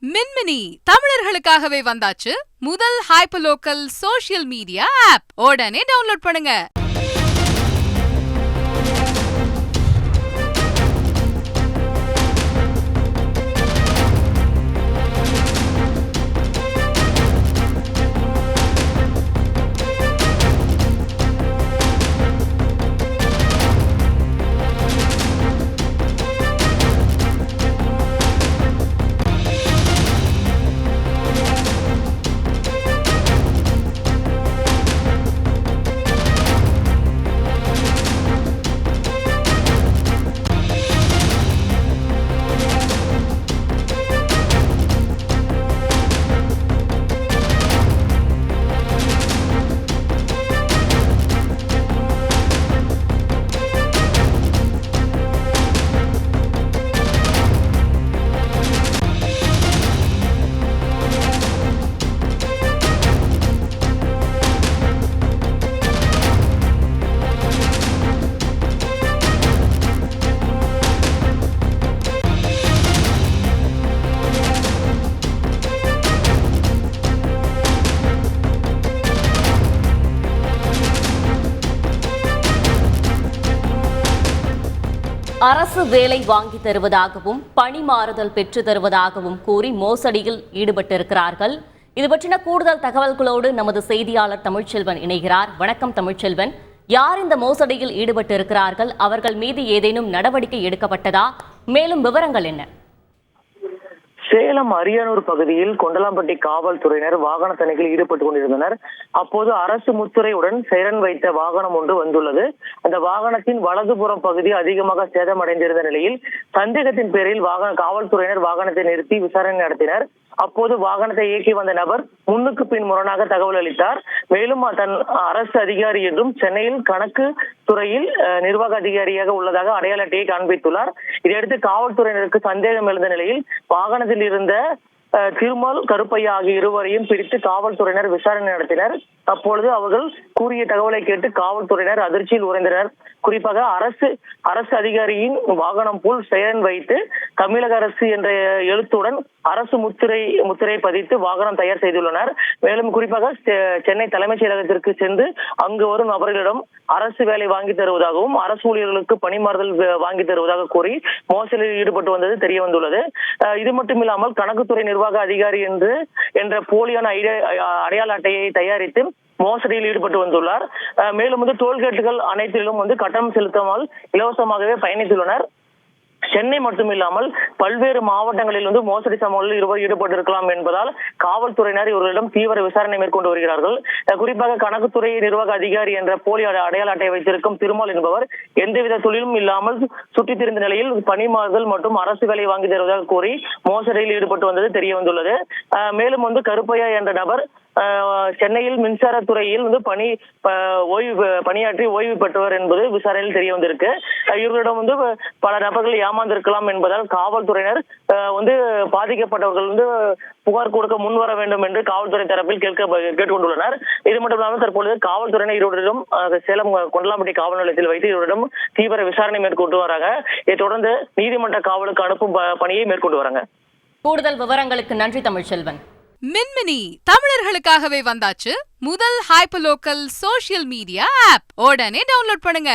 மின்மினி தமிழர்களுக்காகவே வந்தாச்சு முதல் hyper local social media app. உடனே டவுன்லோட் பண்ணுங்க. அரசு வேலை வாங்கி தருவதாகவும் பணி மாறுதல் பெற்று தருவதாகவும் கூறி மோசடியில் ஈடுபட்டிருக்கிறார்கள். இது பற்றின கூடுதல் தகவல்களோடு நமது செய்தியாளர் தமிழ்ச்செல்வன் இணைகிறார். வணக்கம் தமிழ்ச்செல்வன். யார் இந்த மோசடியில் ஈடுபட்டிருக்கிறார்கள்? அவர்கள் மீது ஏதேனும் நடவடிக்கை எடுக்கப்பட்டதா? மேலும் விவரங்கள் என்ன? சேலம் அரியானூர் பகுதியில் கொண்டலாம்பட்டி காவல்துறையினர் வாகன தணிக்கையில் ஈடுபட்டுக் கொண்டிருந்தனர். அப்போது அரசு முத்துரையுடன் சைரன் வைத்த வாகனம் ஒன்று வந்துள்ளது. அந்த வாகனத்தின் வலதுபுறம் பகுதி அதிகமாக சேதமடைந்திருந்த நிலையில் சந்தேகத்தின் பேரில் காவல்துறையினர் வாகனத்தை நிறுத்தி விசாரணை நடத்தினர். அப்போது வாகனத்தை இயக்கி வந்த நபர் முன்னுக்கு பின் முரணாக தகவல் அளித்தார். மேலும் தன் அரசு அதிகாரி என்றும் சென்னையில் கணக்கு துறையில் நிர்வாக அதிகாரியாக உள்ளதாக அடையாள அட்டையை காண்பித்துள்ளார். இதையடுத்து காவல்துறையினருக்கு சந்தேகம் எழுந்த நிலையில் வாகனத்தில் இருந்த திருமால், கருப்பையா ஆகிய இருவரையும் பிடித்து காவல்துறையினர் விசாரணை நடத்தினர். அப்பொழுது அவர்கள் கூறிய தகவலை கேட்டு காவல்துறையினர் அதிர்ச்சியில் உறைந்தனர். குறிப்பாக அரசு அதிகாரியின் வாகனம் போல் சைரன் வைத்து தமிழக அரசு என்ற எழுத்துடன் அரசு முத்திரை பதித்து வாகனம் தயார் செய்துள்ளனர். மேலும் குறிப்பாக சென்னை தலைமைச் செயலகத்திற்கு சென்று அங்கு வரும் நபர்களிடம் அரசு வேலை வாங்கி தருவதாகவும் அரசு ஊழியர்களுக்கு பணிமாறுதல் வாங்கி தருவதாக கூறி மோசடியில் ஈடுபட்டு வந்தது தெரிய வந்துள்ளது. இது மட்டுமில்லாமல் கணக்குத்துறை நிர்வாக அதிகாரி என்ற போலியான அடையாள அட்டையை தயாரித்து மோசடியில் ஈடுபட்டு வந்துள்ளார். மேலும் டோல்கேட்டுகள் அனைத்திலும் கட்டணம் செலுத்தாமல் இலவசமாகவே பயணித்துள்ளனர். சென்னை மட்டுமில்லாமல் பல்வேறு மாவட்டங்களில் மோசடி சம்பவங்களில் இருவர் ஈடுபட்டிருக்கலாம் என்பதால் காவல்துறையினர் இவர்களிடம் தீவிர விசாரணை மேற்கொண்டு வருகிறார்கள். குறிப்பாக கணக்குத்துறை நிர்வாக அதிகாரி என்ற போலி அடையாள அட்டை வைத்திருக்கும் திருமால் என்பவர் எந்தவித தொழிலும் இல்லாமல் சுற்றித் திரிந்த நிலையில் பணிமாறுதல் மற்றும் அரசு வேலை வாங்கி தருவதாக கூறி மோசடியில் ஈடுபட்டு வந்தது தெரிய வந்துள்ளது. மேலும் பருப்பையா என்ற நபர் சென்னையில் மின்சாரத்துறையில் பணியாற்றி ஓய்வு பெற்றவர் என்பது விசாரணையில் தெரிய வந்திருக்கு. இவர்களிடம் பல நபர்கள் ஏமாந்திருக்கலாம் என்பதால் காவல்துறையினர் பாதிக்கப்பட்டவர்கள் புகார் கொடுக்க முன்வர வேண்டும் என்று காவல்துறை தரப்பில் கேட்டுக்கொண்டுள்ளனர். இது மட்டும் இல்லாமல் தற்பொழுது காவல்துறையினர் இருவரிடம் சேலம் கொண்டலாம்பட்டி காவல் நிலையத்தில் வைத்து இவரிடம் தீவிர விசாரணை மேற்கொண்டு வராங்க. இதைத் தொடர்ந்து நீதிமன்ற காவலுக்கு அனுப்பும் பணியை மேற்கொண்டு வராங்க. கூடுதல் விவரங்களுக்கு நன்றி தமிழ்ச்செல்வன். மின்மினி தமிழர்களுக்காகவே வந்தாச்சு முதல் hyper local social media app. உடனே டவுன்லோட் பண்ணுங்க.